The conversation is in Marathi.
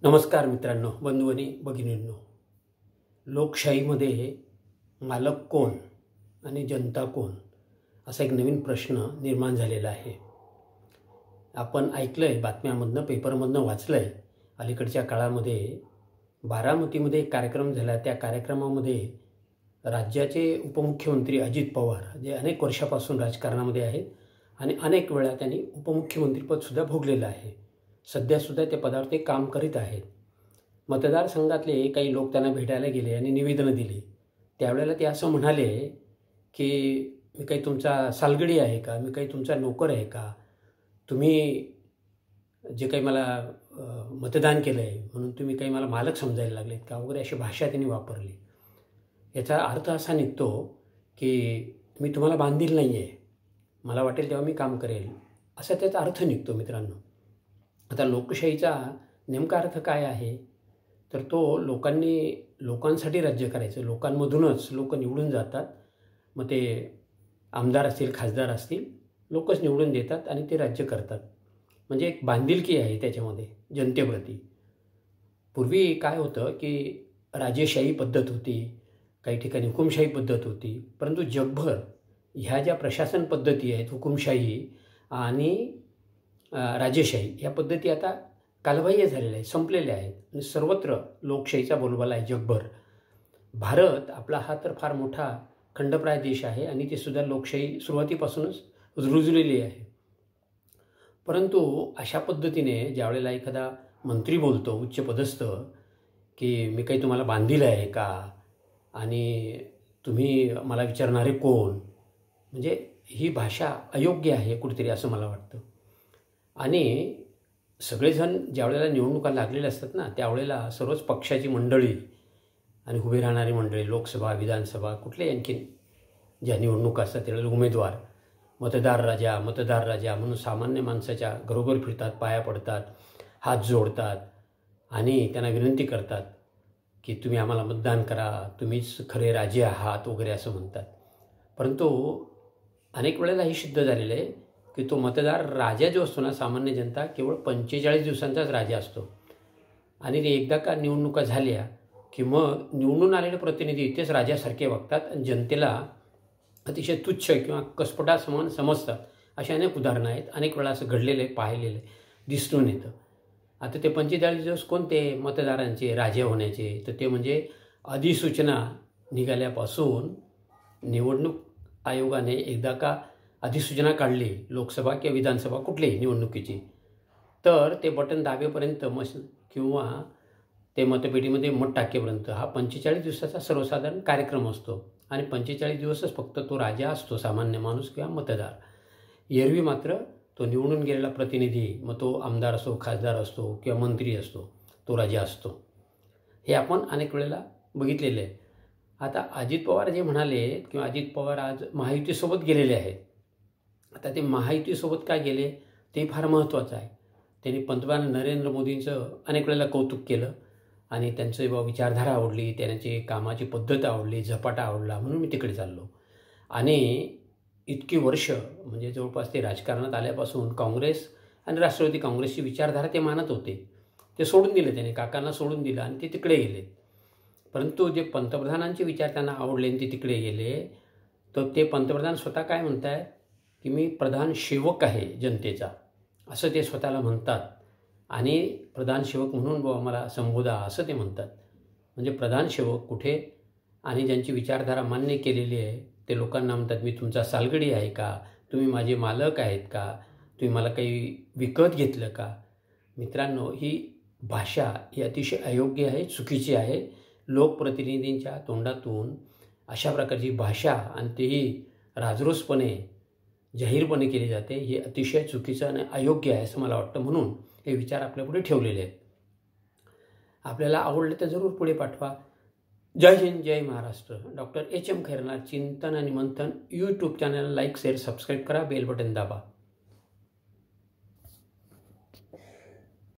नमस्कार मित्रांनो, बंधू आणि भगिनींनो. लोकशाहीमध्ये मालक कोण आणि जनता कोण असा एक नवीन प्रश्न निर्माण झालेला आहे. आपण ऐकलंय, बातम्यांमधनं, पेपरमधनं वाचलंय. अलीकडच्या काळामध्ये बारामतीमध्ये एक कार्यक्रम झाला. त्या कार्यक्रमामध्ये राज्याचे उपमुख्यमंत्री अजित पवार, जे अनेक वर्षापासून राजकारणामध्ये आहेत आणि अनेक वेळा त्यांनी उपमुख्यमंत्रीपदसुद्धा भोगलेलं आहे. सध्यासुद्धा त्या पदावर ते काम करीत आहेत. मतदारसंघातले काही लोक त्यांना भेटायला गेले आणि निवेदनं दिली. त्यावेळेला ते असं म्हणाले की मी काही तुमचा सालगडी आहे का, मी काही तुमचा नोकर आहे का, तुम्ही जे काही मला मतदान केलं आहे म्हणून तुम्ही काही मला मालक समजायला लागलेत का वगैरे अशी भाषा त्यांनी वापरली. याचा अर्थ असा निघतो की मी तुम्हाला बांधील नाही आहे, मला वाटेल तेव्हा मी काम करेल, असा त्याचा अर्थ निघतो मित्रांनो. आता लोकशाहीचा नेमका अर्थ काय आहे, तर तो लोकांसाठी राज्य करायचं. लोकांमधूनच लोक निवडून जातात. मग ते आमदार असतील, खासदार असतील, लोकच निवडून देतात आणि ते राज्य करतात. म्हणजे एक बांधिलकी आहे त्याच्यामध्ये जनतेप्रती. पूर्वी काय होतं की राजेशाही पद्धत होती, काही ठिकाणी हुकुमशाही पद्धत होती. परंतु जगभर ह्या ज्या प्रशासन पद्धती आहेत, हुकुमशाही आणि राजेशाही, या पद्धती आता कालबाह्य झालेल्या आहेत, संपलेल्या आहेत आणि सर्वत्र लोकशाहीचा बोलबाला आहे जगभर. भारत आपला हा तर फार मोठा खंडप्राय देश आहे आणि ती सुद्धा लोकशाही सुरुवातीपासूनच रुजलेली आहे. परंतु अशा पद्धतीने ज्यावेळेला एखादा मंत्री बोलतो, उच्चपदस्थ, की मी काही तुम्हाला बांधील आहे का आणि तुम्ही मला विचारणारे कोण, म्हणजे ही भाषा अयोग्य आहे कुठेतरी, असं मला वाटतं. आणि सगळेजण ज्यावेळेला निवडणुका लागलेल्या असतात ना, त्यावेळेला सर्वच पक्षाची मंडळी आणि उभे राहणारी मंडळी, लोकसभा, विधानसभा, कुठले आणखीन ज्या निवडणुका असतात त्यावेळेला उमेदवार मतदार राजा म्हणून सामान्य माणसाच्या घरोघर फिरतात, पाया पडतात, हात जोडतात आणि त्यांना विनंती करतात की तुम्ही आम्हाला मतदान करा, तुम्हीच खरे राजे आहात वगैरे असं म्हणतात. परंतु अनेक वेळेला हे सिद्ध झालेलं आहे की तो मतदार राजा जो असतो ना, सामान्य जनता, केवळ 45 दिवसांचाच राजा असतो. आणि ते एकदा का निवडणुका झाल्या की मग निवडून आलेले प्रतिनिधी तेच राजासारखे वागतात आणि जनतेला अतिशय तुच्छ किंवा कसपटा समान समजतात. अशा अनेक उदाहरणं आहेत. अनेक वेळा असं घडलेलं आहे, पाहिलेलं आहे, दिसून येतं. आता ते 45 दिवस कोणते मतदारांचे राजे होण्याचे, तर ते म्हणजे अधिसूचना निघाल्यापासून निवडणूक आयोगाने एकदा का अधिसूचना काढली, लोकसभा किंवा विधानसभा कुठलीही निवडणुकीची, तर ते बटन दाबेपर्यंत किंवा ते मतपेटीमध्ये मत टाकेपर्यंत हा 45 दिवसाचा सर्वसाधारण कार्यक्रम असतो. आणि 45 दिवसच फक्त तो राजा असतो, सामान्य माणूस किंवा मतदार. एरवी मात्र तो निवडून गेलेला प्रतिनिधी, मग तो आमदार असो, खासदार असतो किंवा मंत्री असतो, तो राजा असतो. हे आपण अनेक वेळेला बघितलेलं आहे. आता अजित पवार जे म्हणाले, किंवा अजित पवार आज महायुतीसोबत गेलेले आहेत. आता ते महायुतीसोबत काय गेले ते फार महत्त्वाचं आहे. त्यांनी पंतप्रधान नरेंद्र मोदींचं अनेक वेळेला कौतुक केलं आणि त्यांचं विचारधारा आवडली, त्यांची कामाची पद्धत आवडली, झपाटा आवडला, म्हणून मी तिकडे चाललो. आणि इतकी वर्ष म्हणजे जवळपास ते राजकारणात आल्यापासून काँग्रेस आणि राष्ट्रवादी काँग्रेसची विचारधारा ते मानत होते. ते सोडून दिले, त्याने काकांना सोडून दिलं आणि ते तिकडे गेले. परंतु जे पंतप्रधानांचे विचार त्यांना आवडले आणि ते तिकडे गेले, तर ते पंतप्रधान स्वतः काय म्हणत आहेत की मी प्रधान सेवक आहे जनतेचा, असं ते स्वतःला म्हणतात. आणि प्रधान सेवक म्हणून मला संबोधा असं ते म्हणतात. म्हणजे प्रधान सेवक कुठे, आणि ज्यांची विचारधारा मान्य केलेली आहे ते लोकांना म्हणतात मी तुमचा सालगडी आहे का, तुम्ही माझे मालक आहेत का, तुम्ही मला काही विकत घेतलं का. मित्रांनो, ही भाषा ही अतिशय अयोग्य आहे, चुकीची आहे. लोकप्रतिनिधींच्या तोंडातून अशा प्रकारची भाषा, आणि तेही राजरोसपणे जाहीरपणे केली जाते, हे अतिशय चुकीचं आणि अयोग्य आहे असं मला वाटतं. म्हणून हे विचार आपल्यापुढे ठेवलेले आहेत. आपल्याला आवडले तर जरूर पुढे पाठवा. जय हिंद, जय महाराष्ट्र. डॉक्टर HM खैरनार चिंतन आणि मंथन YouTube channel like, share, subscribe करा, बेल बटन दाबा.